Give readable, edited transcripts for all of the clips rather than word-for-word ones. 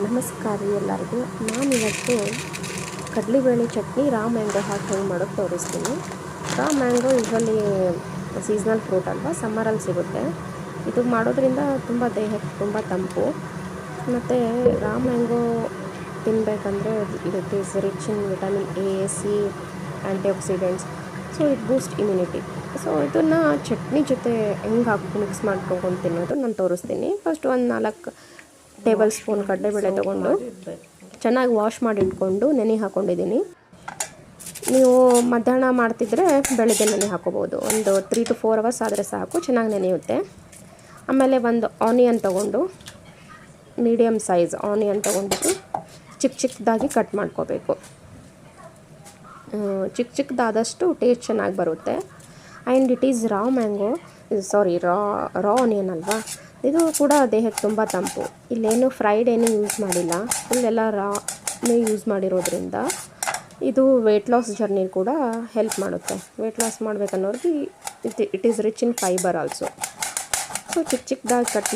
ನಮಸ್ಕಾರ ಎಲ್ಲರಿಗೂ. ನಾನಿವತ್ತು ಕಡಲೆಬೇಳೆ ಚಟ್ನಿ ರಾ ಮ್ಯಾಂಗೋ ಹಾಕಿ ಹೆಂಗೆ ಮಾಡೋದು ತೋರಿಸ್ತೀನಿ. ರಾ ಮ್ಯಾಂಗೋ ಯೂಶ್ವಲಿ ಸೀಸ್ನಲ್ ಫ್ರೂಟ್ ಅಲ್ವಾ, ಸಮ್ಮರಲ್ಲಿ ಸಿಗುತ್ತೆ. ಇದು ಮಾಡೋದ್ರಿಂದ ತುಂಬ ದೇಹಕ್ಕೆ ತುಂಬ ತಂಪು. ಮತ್ತು ರಾ ಮ್ಯಾಂಗೋ ತಿನ್ನಬೇಕಂದ್ರೆ it is rich in vitamin A, C, antioxidants. So it boost immunity. So ಇದನ್ನು ಚಟ್ನಿ ಜೊತೆ ಹೆಂಗೆ ಹಾಕಿ ಮಿಕ್ಸ್ ಮಾಡ್ಕೊಂಡು ತಿನ್ನೋದು ನಾನು ತೋರಿಸ್ತೀನಿ. ಫಸ್ಟ್ ಒಂದು 4 ಟೇಬಲ್ ಸ್ಪೂನ್ ಕಡಲೆಬೇಳೆ ತೊಗೊಂಡು ಚೆನ್ನಾಗಿ ವಾಶ್ ಮಾಡಿ ಇಟ್ಕೊಂಡು ನೆನೆ ಹಾಕ್ಕೊಂಡಿದ್ದೀನಿ. ನೀವು ಮಧ್ಯಾಹ್ನ ಮಾಡ್ತಿದ್ರೆ ಬೆಳಗ್ಗೆ ನೆನೆ ಹಾಕೋಬೋದು. ಒಂದು 3 to 4 ಅವರ್ಸ್ ಆದರೆ ಸಾಕು, ಚೆನ್ನಾಗಿ ನೆನೆಯುತ್ತೆ. ಆಮೇಲೆ ಒಂದು ಆನಿಯನ್ ತೊಗೊಂಡು ಮೀಡಿಯಮ್ ಸೈಜ್ ಆನಿಯನ್ ತೊಗೊಂಡ್ಬಿಟ್ಟು ಚಿಕ್ಕದಾಗಿ ಕಟ್ ಮಾಡ್ಕೋಬೇಕು. ಚಿಕ್ಕದಾದಷ್ಟು ಟೇಸ್ಟ್ ಚೆನ್ನಾಗಿ ಬರುತ್ತೆ. And it is raw mango, raw onion ಅಲ್ವಾ, ಇದು ಕೂಡ ದೇಹಕ್ಕೆ ತುಂಬ ತಂಪು. ಇಲ್ಲೇನು ಫ್ರೈಡ್ ಏನೂ ಯೂಸ್ ಮಾಡಿಲ್ಲ, ಇಲ್ಲೆಲ್ಲ ರಾನೇ ಯೂಸ್ ಮಾಡಿರೋದ್ರಿಂದ ಇದು ವೆಯ್ಟ್ ಲಾಸ್ ಜರ್ನಿ ಕೂಡ ಹೆಲ್ಪ್ ಮಾಡುತ್ತೆ. ವೆಯ್ಟ್ ಲಾಸ್ ಮಾಡಬೇಕನ್ನೋರಿಗೆ it is rich in fibre also. So ಚಿಕ್ಕದಾಗಿ ಕಟ್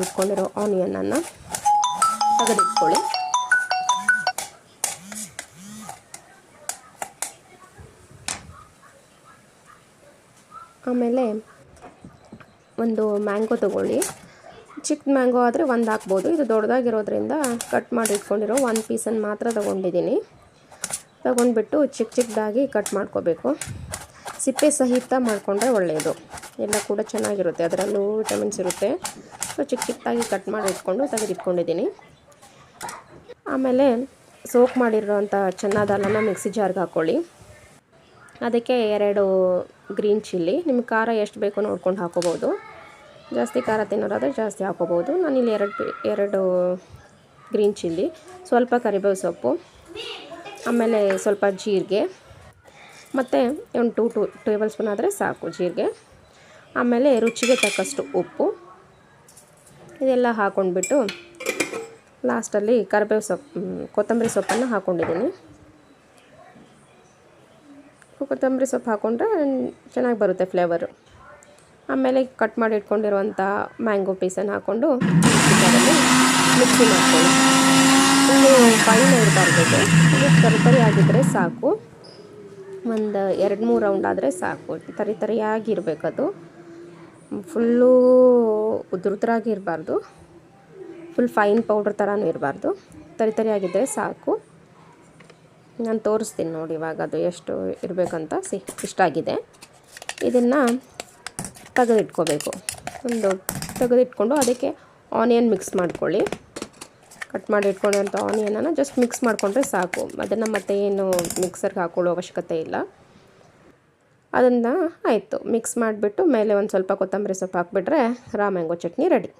ಇಟ್ಕೊಂಡಿರೋ ಆನಿಯನನ್ನು ತೆಗೆದಿಟ್ಕೊಳ್ಳಿ. ಆಮೇಲೆ ಒಂದು ಮ್ಯಾಂಗೋ ತೊಗೊಳ್ಳಿ. ಚಿಕ್ಕ ಮ್ಯಾಂಗೋ ಆದರೆ ಒಂದು ಹಾಕ್ಬೋದು. ಇದು ದೊಡ್ಡದಾಗಿರೋದ್ರಿಂದ ಕಟ್ ಮಾಡಿ ಇಟ್ಕೊಂಡಿರೋ 1 ಪೀಸನ್ನು ಮಾತ್ರ ತೊಗೊಂಡಿದ್ದೀನಿ. ತೊಗೊಂಡ್ಬಿಟ್ಟು ಚಿಕ್ಕದಾಗಿ ಕಟ್ ಮಾಡ್ಕೋಬೇಕು. ಸಿಪ್ಪೆ ಸಹಿತ ಮಾಡಿಕೊಂಡ್ರೆ ಒಳ್ಳೆಯದು. ಎಲ್ಲ ಕೂಡ ಚೆನ್ನಾಗಿರುತ್ತೆ, ಅದರಲ್ಲೂ ವಿಟಮಿನ್ಸ್ ಇರುತ್ತೆ. ಸೊ ಚಿಕ್ಕದಾಗಿ ಕಟ್ ಮಾಡಿ ಇಟ್ಕೊಂಡು ತೆಗೆದಿಟ್ಕೊಂಡಿದ್ದೀನಿ. ಆಮೇಲೆ ಸೋಕ್ ಮಾಡಿರೋಂಥ ಚೆನ್ನ ದಾಲನ್ನ ಮಿಕ್ಸಿ ಜಾರ್ಗೆ ಹಾಕ್ಕೊಳ್ಳಿ. ಅದಕ್ಕೆ 2 ಗ್ರೀನ್ ಚಿಲ್ಲಿ, ನಿಮ್ಗೆ ಖಾರ ಎಷ್ಟು ಬೇಕೋ ನೋಡ್ಕೊಂಡು ಹಾಕೋಬೋದು. ಜಾಸ್ತಿ ಖಾರ ತಿನ್ನೋರಾದರೆ ಜಾಸ್ತಿ ಹಾಕೋಬೋದು. ನಾನಿಲ್ಲಿ 2 ಗ್ರೀನ್ ಚಿಲ್ಲಿ, ಸ್ವಲ್ಪ ಕರಿಬೇವು ಸೊಪ್ಪು, ಆಮೇಲೆ ಸ್ವಲ್ಪ ಜೀರಿಗೆ, ಮತ್ತು ಒಂದು 2 ಟೇಬಲ್ ಸ್ಪೂನ್ ಆದರೆ ಸಾಕು ಜೀರಿಗೆ. ಆಮೇಲೆ ರುಚಿಗೆ ತಕ್ಕಷ್ಟು ಉಪ್ಪು, ಇದೆಲ್ಲ ಹಾಕ್ಕೊಂಡ್ಬಿಟ್ಟು ಲಾಸ್ಟಲ್ಲಿ ಕೊತ್ತಂಬರಿ ಸೊಪ್ಪನ್ನು ಹಾಕ್ಕೊಂಡಿದ್ದೀನಿ. ಕೊತ್ತಂಬರಿ ಸೊಪ್ಪು ಹಾಕ್ಕೊಂಡ್ರೆ ಚೆನ್ನಾಗಿ ಬರುತ್ತೆ ಫ್ಲೇವರು. ಆಮೇಲೆ ಕಟ್ ಮಾಡಿ ಇಟ್ಕೊಂಡಿರುವಂಥ ಮ್ಯಾಂಗೋ ಪೀಸನ್ನು ಹಾಕ್ಕೊಂಡು ಮಿಕ್ಸಿ ಮಾಡ್ಕೊಳ್ಳಿ. ಇನ್ನು ಫೈನ್ ಇರಬಾರ್ದು, ಇದು ತರಿ ಆಗಿದ್ದರೆ ಸಾಕು. ಒಂದು 2-3 ರೌಂಡ್ ಆದರೆ ಸಾಕು. ತರಿಯಾಗಿರಬೇಕದು, ಫುಲ್ಲು ಉದುರಾಗಿ ಇರಬಾರ್ದು, ಫುಲ್ ಫೈನ್ ಪೌಡ್ರ್ ಥರನೂ ಇರಬಾರ್ದು. ತರಿಯಾಗಿದ್ದರೆ ಸಾಕು. ನಾನು ತೋರಿಸ್ತೀನಿ ನೋಡಿ ಇವಾಗ ಅದು ಎಷ್ಟು ಇರಬೇಕಂತ. ಇಷ್ಟಾಗಿದೆ. ಇದನ್ನು ತೆಗೆದಿಟ್ಕೋಬೇಕು. ತೆಗೆದಿಟ್ಕೊಂಡು ಅದಕ್ಕೆ ಆನಿಯನ್ ಮಿಕ್ಸ್ ಮಾಡ್ಕೊಳ್ಳಿ. ಕಟ್ ಮಾಡಿ ಇಟ್ಕೊಳ್ಳೋಂಥ ಆನಿಯನನ್ನು ಜಸ್ಟ್ ಮಿಕ್ಸ್ ಮಾಡಿಕೊಂಡ್ರೆ ಸಾಕು. ಅದನ್ನು ಮತ್ತೆ ಏನು ಮಿಕ್ಸರ್ಗೆ ಹಾಕ್ಕೊಳ್ಳೋ ಅವಶ್ಯಕತೆ ಇಲ್ಲ. ಅದನ್ನು ಆಯಿತು ಮಿಕ್ಸ್ ಮಾಡಿಬಿಟ್ಟು ಮೇಲೆ ಒಂದು ಸ್ವಲ್ಪ ಕೊತ್ತಂಬರಿ ಸೊಪ್ಪು ಹಾಕಿಬಿಟ್ರೆ ರಾ ಮ್ಯಾಂಗೋ ಚಟ್ನಿ ರೆಡಿ.